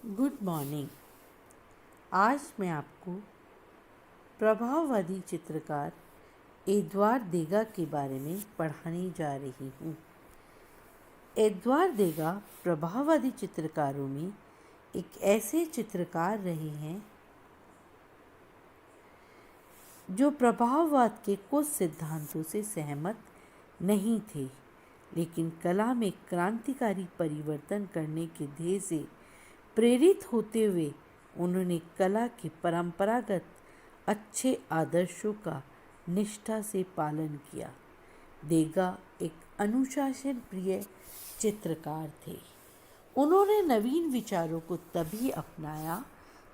Good morning. आज मैं आपको प्रभाववादी चित्रकार एडवार्ड देगा के बारे में पढ़ाने जा रही हूँ। एडवार्ड देगा प्रभाववादी चित्रकारों में एक ऐसे चित्रकार रहे हैं जो प्रभाववाद के कुछ सिद्धांतों से सहमत नहीं थे, लेकिन कला में क्रांतिकारी परिवर्तन करने के ध्येय से प्रेरित होते हुए उन्होंने कला के परंपरागत अच्छे आदर्शों का निष्ठा से पालन किया। देगा एक अनुशासन प्रिय चित्रकार थे। उन्होंने नवीन विचारों को तभी अपनाया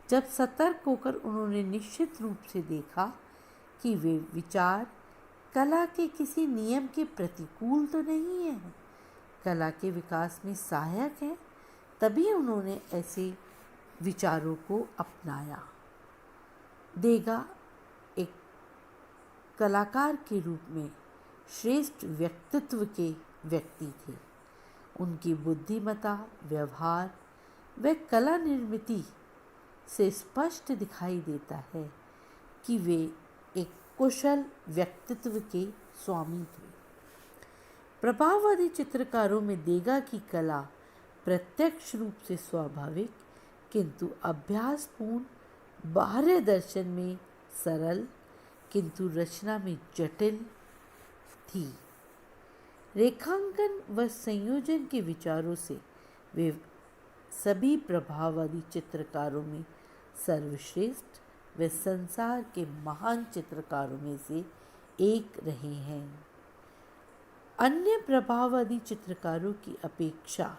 जब सतर्क होकर उन्होंने निश्चित रूप से देखा कि वे विचार कला के किसी नियम के प्रतिकूल तो नहीं है, कला के विकास में सहायक है। तभी उन्होंने ऐसे विचारों को अपनाया। देगा एक कलाकार के रूप में श्रेष्ठ व्यक्तित्व के व्यक्ति थे। उनकी बुद्धिमत्ता, व्यवहार व कला निर्मिति से स्पष्ट दिखाई देता है कि वे एक कुशल व्यक्तित्व के स्वामी थे। प्रभाववादी चित्रकारों में देगा की कला प्रत्यक्ष रूप से स्वाभाविक किंतु अभ्यासपूर्ण, बाह्य दर्शन में सरल किंतु रचना में जटिल थी। रेखांकन व संयोजन के विचारों से वे सभी प्रभाववादी चित्रकारों में सर्वश्रेष्ठ व संसार के महान चित्रकारों में से एक रहे हैं। अन्य प्रभाववादी चित्रकारों की अपेक्षा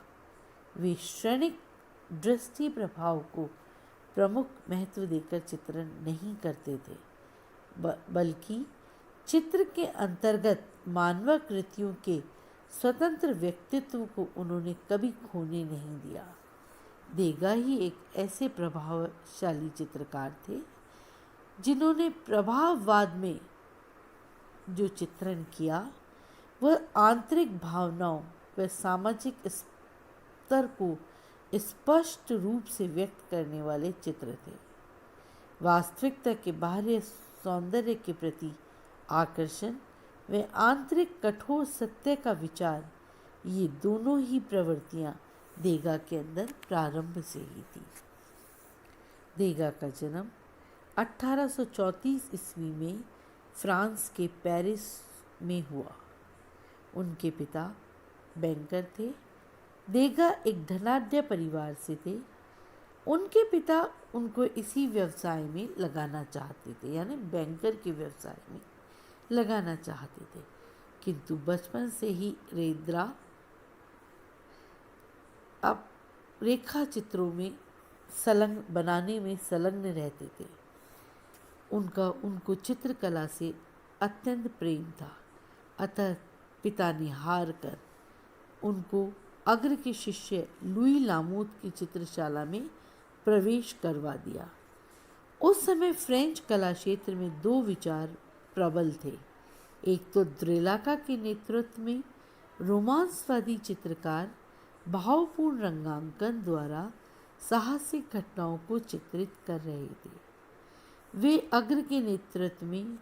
वे क्षणिक दृष्टि प्रभाव को प्रमुख महत्व देकर चित्रण नहीं करते थे, बल्कि चित्र के अंतर्गत मानव कृतियों के स्वतंत्र व्यक्तित्व को उन्होंने कभी खोने नहीं दिया। देगा ही एक ऐसे प्रभावशाली चित्रकार थे जिन्होंने प्रभाववाद में जो चित्रण किया वह आंतरिक भावनाओं व सामाजिक स्तर को स्पष्ट रूप से व्यक्त करने वाले चित्र थे। वास्तविकता के बाहरी सौंदर्य के प्रति आकर्षण व आंतरिक कठोर सत्य का विचार, ये दोनों ही प्रवृत्तियां देगा के अंदर प्रारंभ से ही थी। देगा का जन्म 1834 ईस्वी में फ्रांस के पेरिस में हुआ। उनके पिता बैंकर थे। देगा एक धनाढ्य परिवार से थे। उनके पिता उनको इसी व्यवसाय में लगाना चाहते थे, यानी बैंकर के व्यवसाय में लगाना चाहते थे, किंतु बचपन से ही अब रेखा चित्रों में बनाने में संलग्न रहते थे। उनको चित्रकला से अत्यंत प्रेम था। अतः पिता ने हार कर उनको अग्र के शिष्य लुई लामोत की चित्रशाला में प्रवेश करवा दिया। उस समय फ्रेंच कला क्षेत्र में दो विचार प्रबल थे। एक तो द्रेलाका के नेतृत्व में रोमांसवादी चित्रकार भावपूर्ण रंगांकन द्वारा साहसिक घटनाओं को चित्रित कर रहे थे। वे अग्र के नेतृत्व में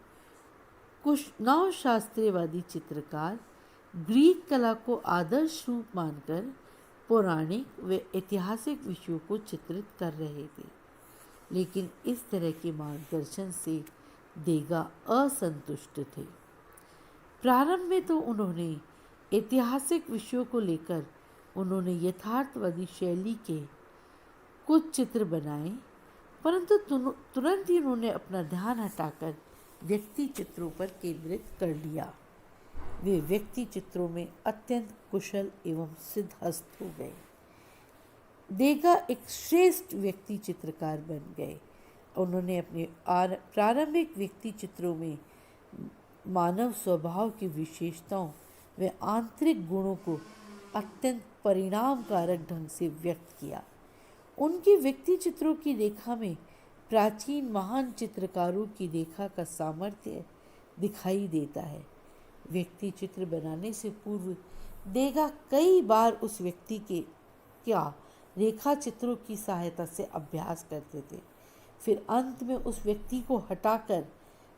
कुछ नवशास्त्रीयवादी चित्रकार ग्रीक कला को आदर्श रूप मानकर पौराणिक व ऐतिहासिक विषयों को चित्रित कर रहे थे, लेकिन इस तरह के मार्गदर्शन से देगा असंतुष्ट थे। प्रारंभ में तो उन्होंने ऐतिहासिक विषयों को लेकर उन्होंने यथार्थवादी शैली के कुछ चित्र बनाए, परंतु तुरंत ही उन्होंने अपना ध्यान हटाकर व्यक्ति चित्रों पर केंद्रित कर लिया। वे व्यक्ति चित्रों में अत्यंत कुशल एवं सिद्धहस्त हो गए। देगा एक श्रेष्ठ व्यक्ति चित्रकार बन गए। उन्होंने अपने प्रारंभिक व्यक्ति चित्रों में मानव स्वभाव की विशेषताओं व आंतरिक गुणों को अत्यंत परिणामकारक ढंग से व्यक्त किया। उनके व्यक्ति चित्रों की रेखा में प्राचीन महान चित्रकारों की रेखा का सामर्थ्य दिखाई देता है। व्यक्ति चित्र बनाने से पूर्व देगा कई बार उस व्यक्ति के क्या रेखा चित्रों की सहायता से अभ्यास करते थे। फिर अंत में उस व्यक्ति को हटाकर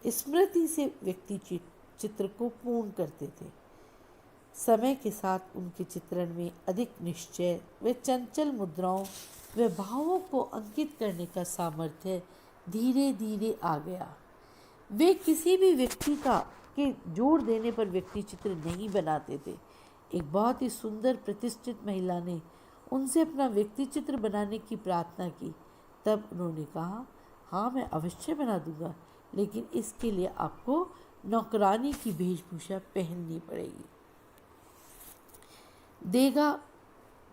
स्मृति से व्यक्ति चित्र को पूर्ण करते थे। समय के साथ उनके चित्रण में अधिक निश्चय व चंचल मुद्राओं व भावों को अंकित करने का सामर्थ्य धीरे धीरे आ गया। वे किसी भी व्यक्ति का के जोर देने पर व्यक्ति चित्र नहीं बनाते थे। एक बहुत ही सुंदर प्रतिष्ठित महिला ने उनसे अपना व्यक्ति चित्र बनाने की प्रार्थना की। तब उन्होंने कहा, हाँ मैं अवश्य बना दूंगा, लेकिन इसके लिए आपको नौकरानी की वेशभूषा पहननी पड़ेगी। देगा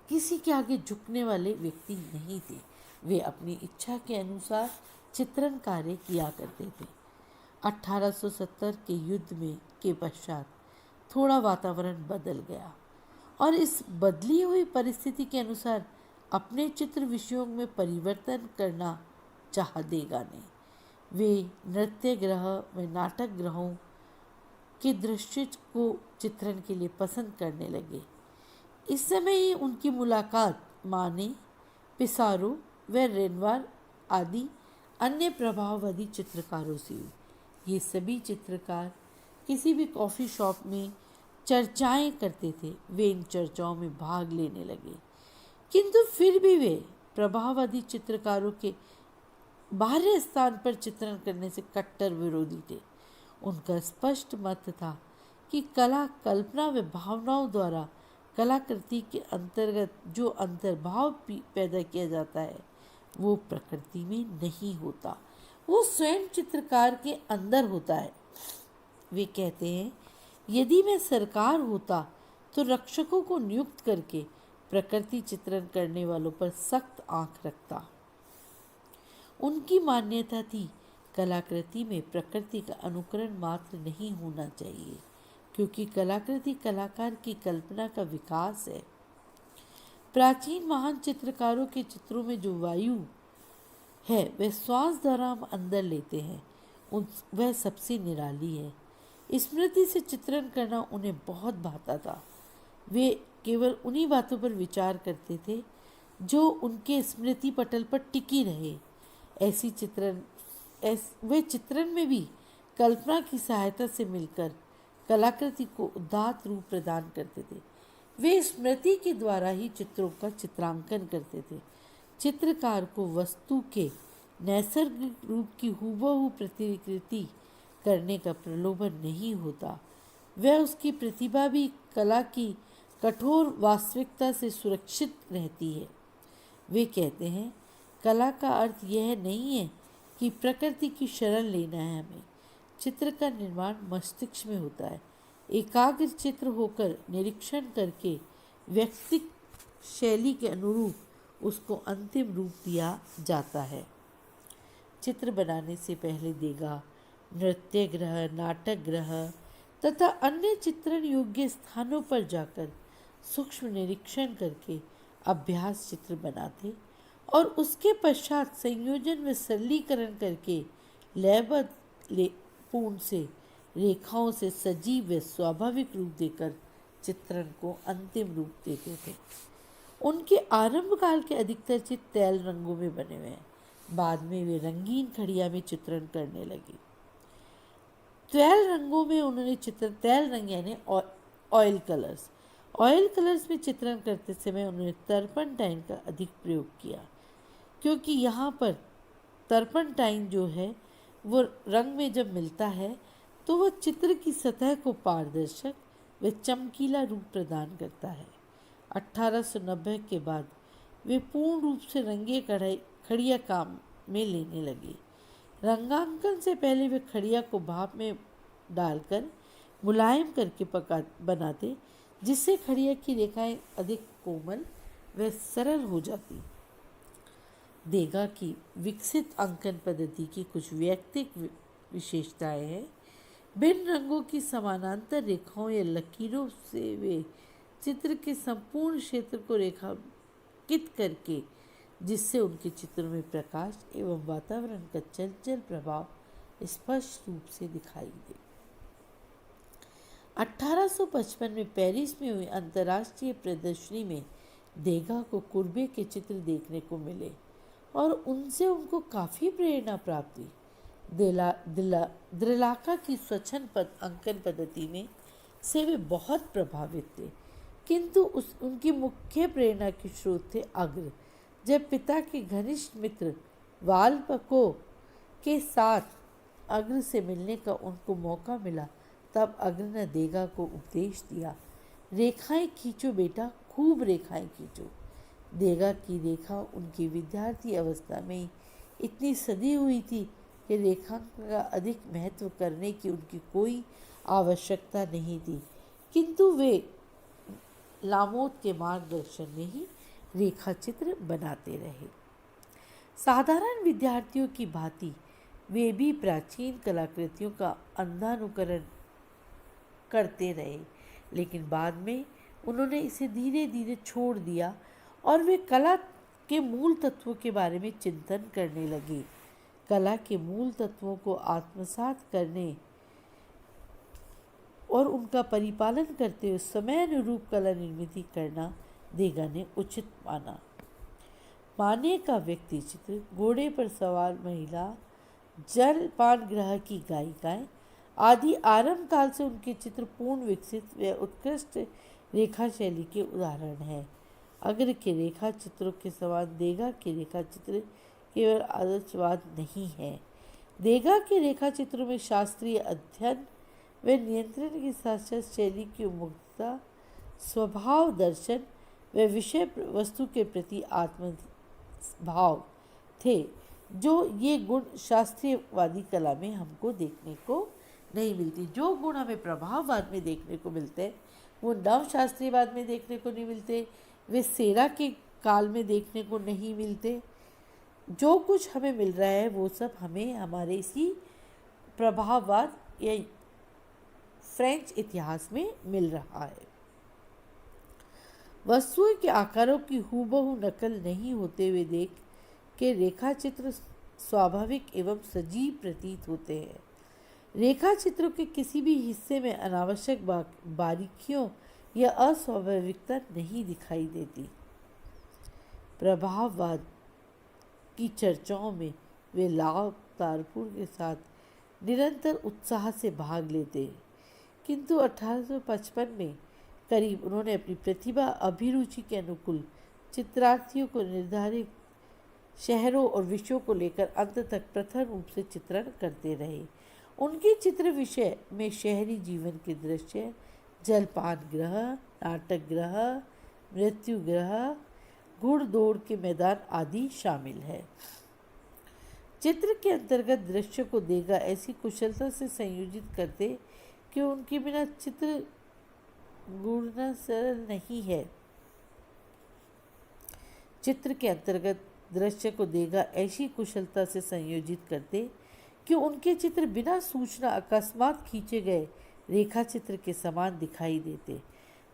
किसी के आगे झुकने वाले व्यक्ति नहीं थे। वे अपनी इच्छा के अनुसार चित्रण कार्य किया करते थे। 1870 के युद्ध में के पश्चात थोड़ा वातावरण बदल गया और इस बदली हुई परिस्थिति के अनुसार अपने चित्र विषयों में परिवर्तन करना चाह देगा ने। वे नृत्य गृह व नाटक ग्रहों के दृश्य को चित्रण के लिए पसंद करने लगे। इस समय ही उनकी मुलाकात माने, पिसारो व रेनवार आदि अन्य प्रभाववादी चित्रकारों से हुई। ये सभी चित्रकार किसी भी कॉफ़ी शॉप में चर्चाएं करते थे। वे इन चर्चाओं में भाग लेने लगे, किंतु फिर भी वे प्रभाववादी चित्रकारों के बाहरी स्थान पर चित्रण करने से कट्टर विरोधी थे। उनका स्पष्ट मत था कि कला कल्पना व भावनाओं द्वारा कलाकृति के अंतर्गत जो अंतर्भाव पैदा किया जाता है वो प्रकृति में नहीं होता, वो स्वयं चित्रकार के अंदर होता है। वे कहते हैं, यदि मैं सरकार होता तो रक्षकों को नियुक्त करके प्रकृति चित्रण करने वालों पर सख्त आंख रखता। उनकी मान्यता थी कलाकृति में प्रकृति का अनुकरण मात्र नहीं होना चाहिए, क्योंकि कलाकृति कलाकार की कल्पना का विकास है। प्राचीन महान चित्रकारों के चित्रों में जो वायु है वह श्वास द्वारा हम अंदर लेते हैं, वह सबसे निराली है। स्मृति से चित्रण करना उन्हें बहुत भाता था। वे केवल उन्हीं बातों पर विचार करते थे जो उनके स्मृति पटल पर टिकी रहे। वे चित्रण में भी कल्पना की सहायता से मिलकर कलाकृति को उदात्त रूप प्रदान करते थे। वे स्मृति के द्वारा ही चित्रों का चित्रांकन करते थे। चित्रकार को वस्तु के नैसर्गिक रूप की हूबहू प्रतिकृति करने का प्रलोभन नहीं होता। वह उसकी प्रतिभा भी कला की कठोर वास्तविकता से सुरक्षित रहती है। वे कहते हैं, कला का अर्थ यह नहीं है कि प्रकृति की शरण लेना है हमें। चित्र का निर्माण मस्तिष्क में होता है। एकाग्र चित्र होकर निरीक्षण करके व्यक्तिक शैली के अनुरूप उसको अंतिम रूप दिया जाता है। चित्र बनाने से पहले देगा नृत्य गृह, नाटक गृह तथा अन्य चित्रण योग्य स्थानों पर जाकर सूक्ष्म निरीक्षण करके अभ्यास चित्र बनाते और उसके पश्चात संयोजन व सरलीकरण करके लयबद्ध पूर्ण से रेखाओं से सजीव व स्वाभाविक रूप देकर चित्रण को अंतिम रूप देते थे। उनके आरंभ काल के अधिकतर चित्र तैल रंगों में बने हुए हैं। बाद में वे रंगीन खड़िया में चित्रण करने लगे। तैल रंगों में उन्होंने तैल रंग यानी ऑयल कलर्स में चित्रण करते समय उन्होंने टर्पनटाइन का अधिक प्रयोग किया, क्योंकि यहाँ पर टर्पनटाइन जो है वो रंग में जब मिलता है तो वह चित्र की सतह को पारदर्शक व चमकीला रूप प्रदान करता है। 1890 के बाद वे पूर्ण रूप से रंगे खड़िया काम में लेने लगे। रंगांकन से पहले वे खड़िया को भाप में डालकर मुलायम करके बनाते, जिससे खड़िया की रेखाएं अधिक कोमल व सरल हो जाती। देगा की विकसित अंकन पद्धति की कुछ वैयक्तिक विशेषताएं हैं। भिन्न रंगों की समानांतर रेखाओं या लकीरों से वे चित्र के संपूर्ण क्षेत्र को रेखांकित करके, जिससे उनके चित्रों में प्रकाश एवं वातावरण का चंचल प्रभाव स्पष्ट रूप से दिखाई दे। 1855 में पेरिस में हुई अंतर्राष्ट्रीय प्रदर्शनी में देगा को कुर्बे के चित्र देखने को मिले और उनसे उनको काफ़ी प्रेरणा प्राप्त हुई। द्रिलाका की स्वच्छंद अंकन पद्धति में से वे बहुत प्रभावित थे, किंतु उनकी मुख्य प्रेरणा के स्रोत थे अग्र। जब पिता के घनिष्ठ मित्र वाल्पको के साथ अग्र से मिलने का उनको मौका मिला, तब अग्र ने देगा को उपदेश दिया, रेखाएं खींचो बेटा, खूब रेखाएं खींचो। देगा की रेखा उनकी विद्यार्थी अवस्था में इतनी सदी हुई थी कि रेखांकन का अधिक महत्व करने की उनकी कोई आवश्यकता नहीं थी, किंतु वे लामोद के मार्गदर्शन में ही रेखा चित्र बनाते रहे। साधारण विद्यार्थियों की भांति वे भी प्राचीन कलाकृतियों का अंधानुकरण करते रहे, लेकिन बाद में उन्होंने इसे धीरे धीरे छोड़ दिया और वे कला के मूल तत्वों के बारे में चिंतन करने लगे। कला के मूल तत्वों को आत्मसात करने और उनका परिपालन करते हुए समय अनुरूप कला निर्मित करना देगा ने उचित माना। माने का व्यक्ति चित्र, घोड़े पर सवार महिला, जलपान ग्रह की गायिकाएं आदि आरंभ काल से उनके चित्र पूर्ण विकसित व उत्कृष्ट रेखा शैली के उदाहरण हैं। अग्र के रेखा चित्रों के समान देगा के रेखा चित्र केवल आदर्शवाद नहीं है। देगा के रेखा चित्रों में शास्त्रीय अध्ययन व नियंत्रण के साथ साथ शैली की मुग्धता, स्वभाव दर्शन व विषय वस्तु के प्रति आत्मभाव थे, जो ये गुण शास्त्रीयवादी कला में हमको देखने को नहीं मिलती। जो गुण हमें प्रभाववाद में देखने को मिलते हैं वो नव शास्त्रीयवाद में देखने को नहीं मिलते, वे सेरा के काल में देखने को नहीं मिलते। जो कुछ हमें मिल रहा है वो सब हमें हमारे इसी प्रभाववाद या फ्रेंच इतिहास में मिल रहा है। वस्तुओं के आकारों की हूबहू नकल नहीं होते हुए देख के रेखा चित्र स्वाभाविक एवं सजीव प्रतीत होते हैं। रेखा चित्रों के किसी भी हिस्से में अनावश्यक बारीकियों या अस्वाभाविकता नहीं दिखाई देती। प्रभाववाद की चर्चाओं में वे लाभ तारपुर के साथ निरंतर उत्साह से भाग लेते, किंतु 1855 में करीब उन्होंने अपनी प्रतिभा अभिरुचि के अनुकूल चित्रार्थियों को निर्धारित शहरों और विषयों को लेकर अंत तक प्रथम रूप से चित्रण करते रहे। उनके चित्र विषय में शहरी जीवन के दृश्य, जलपान ग्रह, नाटक ग्रह, मृत्यु ग्रह, घुड़दौड़ के मैदान आदि शामिल है। चित्र के अंतर्गत दृश्य को देगा ऐसी कुशलता से संयोजित करते कि उनके बिना चित्र गुणना सरल नहीं है। चित्र के अंतर्गत दृश्य को देगा ऐसी कुशलता से संयोजित करते कि उनके चित्र बिना सूचना अकस्मात खींचे गए रेखा चित्र के समान दिखाई देते।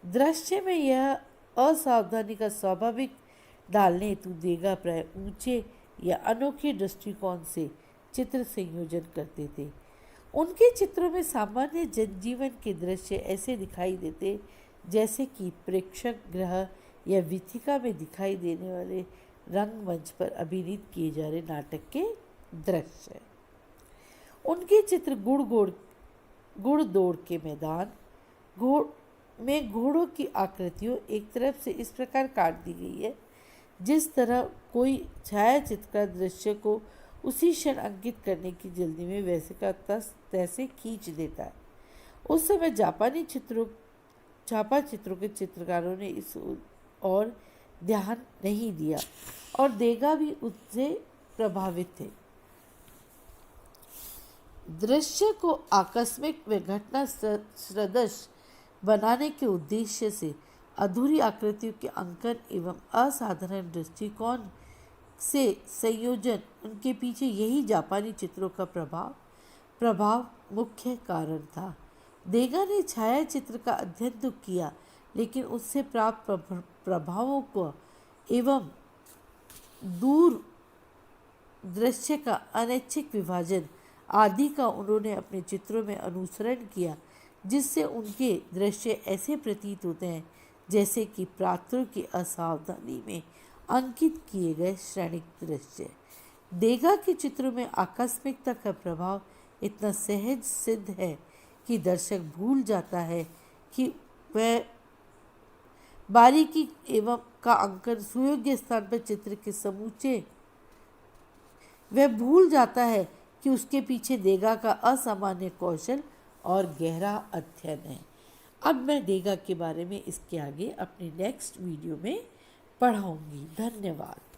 दृश्य में यह असावधानी का स्वाभाविक डालने हेतु देगा प्राय ऊंचे या अनोखे दृष्टिकोण से चित्र संयोजन करते थे। उनके चित्रों में सामान्य जनजीवन के दृश्य ऐसे दिखाई देते जैसे कि प्रेक्षक गृह या वीथिका में दिखाई देने वाले रंगमंच पर अभिनीत किए जा रहे नाटक के दृश्य। उनके चित्र गुड़दौड़ के मैदान में घोड़ों की आकृतियों एक तरफ से इस प्रकार काट दी गई है जिस तरह कोई छायाचित्रकार दृश्य को उसी क्षण अंकित करने की जल्दी में वैसे का तैसे खींच देता है। उस समय जापानी छापा चित्रों के चित्रकारों ने इस और ध्यान नहीं दिया और देगा भी उससे प्रभावित थे। दृश्य को आकस्मिक व घटना सदृश बनाने के उद्देश्य से अधूरी आकृतियों के अंकन एवं असाधारण दृष्टिकोण से संयोजन, उनके पीछे यही जापानी चित्रों का प्रभाव मुख्य कारण था। देगा ने छायाचित्र का अध्ययन तो किया, लेकिन उससे प्राप्त प्रभावों को एवं दूर दृश्य का अनैच्छिक विभाजन आदि का उन्होंने अपने चित्रों में अनुसरण किया, जिससे उनके दृश्य ऐसे प्रतीत होते हैं जैसे कि पात्रों की असावधानी में अंकित किए गए क्षणिक दृश्य। देगा के चित्रों में आकस्मिकता का प्रभाव इतना सहज सिद्ध है कि दर्शक भूल जाता है कि वह बारीकी एवं का अंकन सुयोग्य स्थान पर चित्र के समूचे वह भूल जाता है कि उसके पीछे देगा का असामान्य कौशल और गहरा अध्ययन है। अब मैं देगा के बारे में इसके आगे अपनी नेक्स्ट वीडियो में पढ़ाऊंगी। धन्यवाद।